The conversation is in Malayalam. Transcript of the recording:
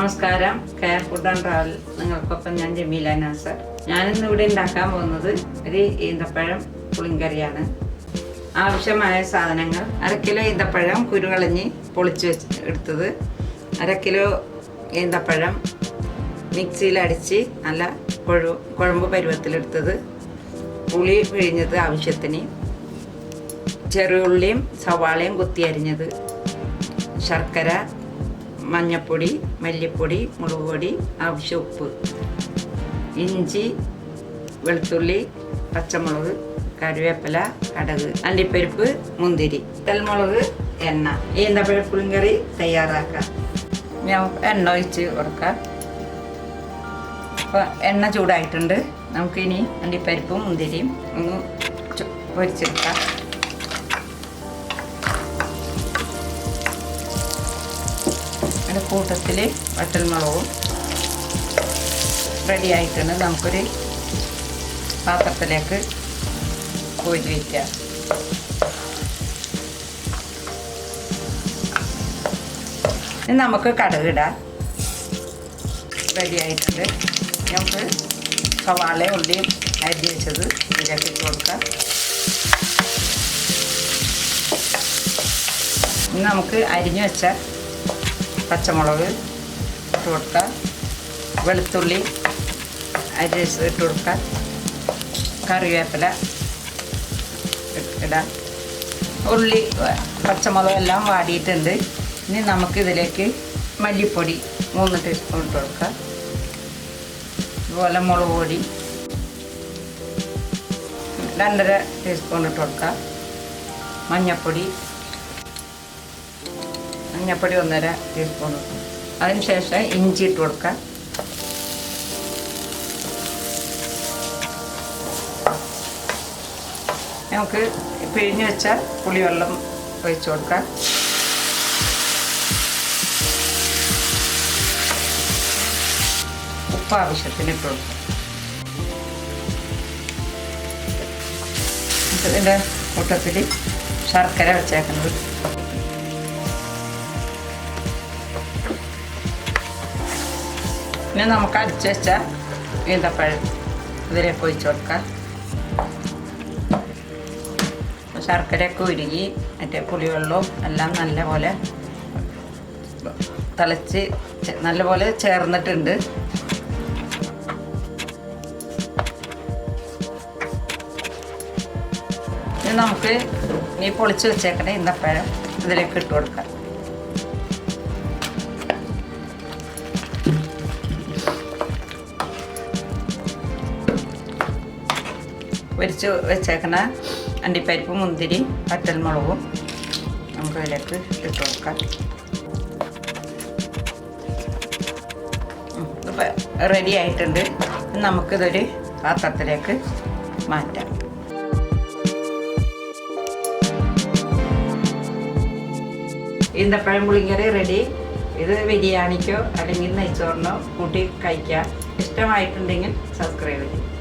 നമസ്കാരം, കെയർ ഫുഡ് ആൻഡ് ട്രാവൽ നിങ്ങൾക്കൊപ്പം ഞാൻ ജമീല നാസർ. ഞാനിന്ന് ഇവിടെ ഉണ്ടാക്കാൻ പോകുന്നത് ഒരു ഈന്തപ്പഴം പുളിങ്കറിയാണ്. ആവശ്യമായ സാധനങ്ങൾ: 1/2 കിലോ ഈന്തപ്പഴം കുരുകളഞ്ഞ് പൊളിച്ച് എടുത്തത്, 1/2 കിലോ ഈന്തപ്പഴം മിക്സിയിൽ അടിച്ച് നല്ല കുഴമ്പ് പരുവത്തിലെടുത്തത്, പുളി പിഴിഞ്ഞത് ആവശ്യത്തിന്, ചെറുള്ളിയും സവാളയും കുത്തി അരിഞ്ഞത്, ശർക്കര, മഞ്ഞപ്പൊടി, മല്ലിപ്പൊടി, മുളക് പൊടി, ആവശ്യ ഉപ്പ്, ഇഞ്ചി, വെളുത്തുള്ളി, പച്ചമുളക്, കറിവേപ്പില, കടുക്, അണ്ടിപ്പരിപ്പ്, മുന്തിരി, തെൽമുളക്, എണ്ണ. ഈന്തപ്പഴ പുളിങ്കറി തയ്യാറാക്കാം. ഞാൻ എണ്ണ ഒഴിച്ച് കൊടുക്കാം. അപ്പോൾ എണ്ണ ചൂടായിട്ടുണ്ട്. നമുക്കിനി അണ്ടിപ്പരിപ്പും മുന്തിരിയും ഒന്ന് പൊരിച്ചെടുക്കാം. കൂട്ടത്തിൽ വറ്റൽമുളകും റെഡി ആയിട്ടുണ്ട്. നമുക്കൊരു പാത്രത്തിലേക്ക് കോരി വയ്ക്കാം. ഇനി നമുക്ക് കടുക് ഇടാം. റെഡി ആയിട്ടുണ്ട്. നമുക്ക് സവാളയും ഉള്ളിയും അരിഞ്ഞ് വെച്ചത് ഇതിലേക്ക് ഇട്ട് കൊടുക്കാം. ഇനി നമുക്ക് അരിഞ്ഞു വെച്ച പച്ചമുളക് ഇട്ട് കൊടുക്കാം, വെളുത്തുള്ളി അരിച്ച് ഇട്ട് കൊടുക്കാം, കറിവേപ്പില ഇടാം. ഉള്ളി പച്ചമുളക് എല്ലാം വാടിയിട്ടുണ്ട്. ഇനി നമുക്കിതിലേക്ക് മല്ലിപ്പൊടി 3 ടീസ്പൂൺ ഇട്ട് കൊടുക്കാം. അതുപോലെ മുളക് പൊടി 2.5 ടീസ്പൂൺ ഇട്ട് കൊടുക്കാം. മഞ്ഞൾപ്പൊടി 1.5 ടീസ്പൂൺ ഇട്ടു. അതിനുശേഷം ഇഞ്ചി ഇട്ട് കൊടുക്കാം. നമുക്ക് പിഴിഞ്ഞ് വെച്ച പുളിവെള്ളം ഒഴിച്ച് കൊടുക്കാം. ഉപ്പ് ആവശ്യത്തിന് ഇട്ട് കൊടുക്കാം. ഇതിൻ്റെ കൂട്ടത്തിൽ ശർക്കര വെച്ചേക്കുന്നത് പിന്നെ നമുക്ക് അടിച്ച് വെച്ച ഈന്തപ്പഴം ഇതിലേക്ക് ഒഴിച്ച് കൊടുക്കാം. ശർക്കരയൊക്കെ ഉരുകി മറ്റേ പുളിവെള്ളവും എല്ലാം നല്ലപോലെ തിളച്ച് നല്ലപോലെ ചേർന്നിട്ടുണ്ട്. ഇനി നമുക്ക് ഈ പൊളിച്ച് വെച്ചേക്കണ ഈന്തപ്പഴം ഇതിലേക്ക് ഇട്ട് കൊടുക്കാം. പൊരിച്ച് വെച്ചേക്കണ അണ്ടിപ്പരിപ്പും മുന്തിരി വറ്റൽമുളകും നമുക്ക് ഇതിലേക്ക് ഇട്ട് കൊടുക്കാം. ഇപ്പം റെഡി ആയിട്ടുണ്ട്. നമുക്കിതൊരു പാത്രത്തിലേക്ക് മാറ്റാം. ഈന്തപ്പഴം പുളിങ്കറി റെഡി. ഇത് ബിരിയാണിക്കോ അല്ലെങ്കിൽ നെയ്ച്ചോറിനോ കൂട്ടി കഴിക്കാം. ഇഷ്ടമായിട്ടുണ്ടെങ്കിൽ സബ്സ്ക്രൈബ് ചെയ്യും.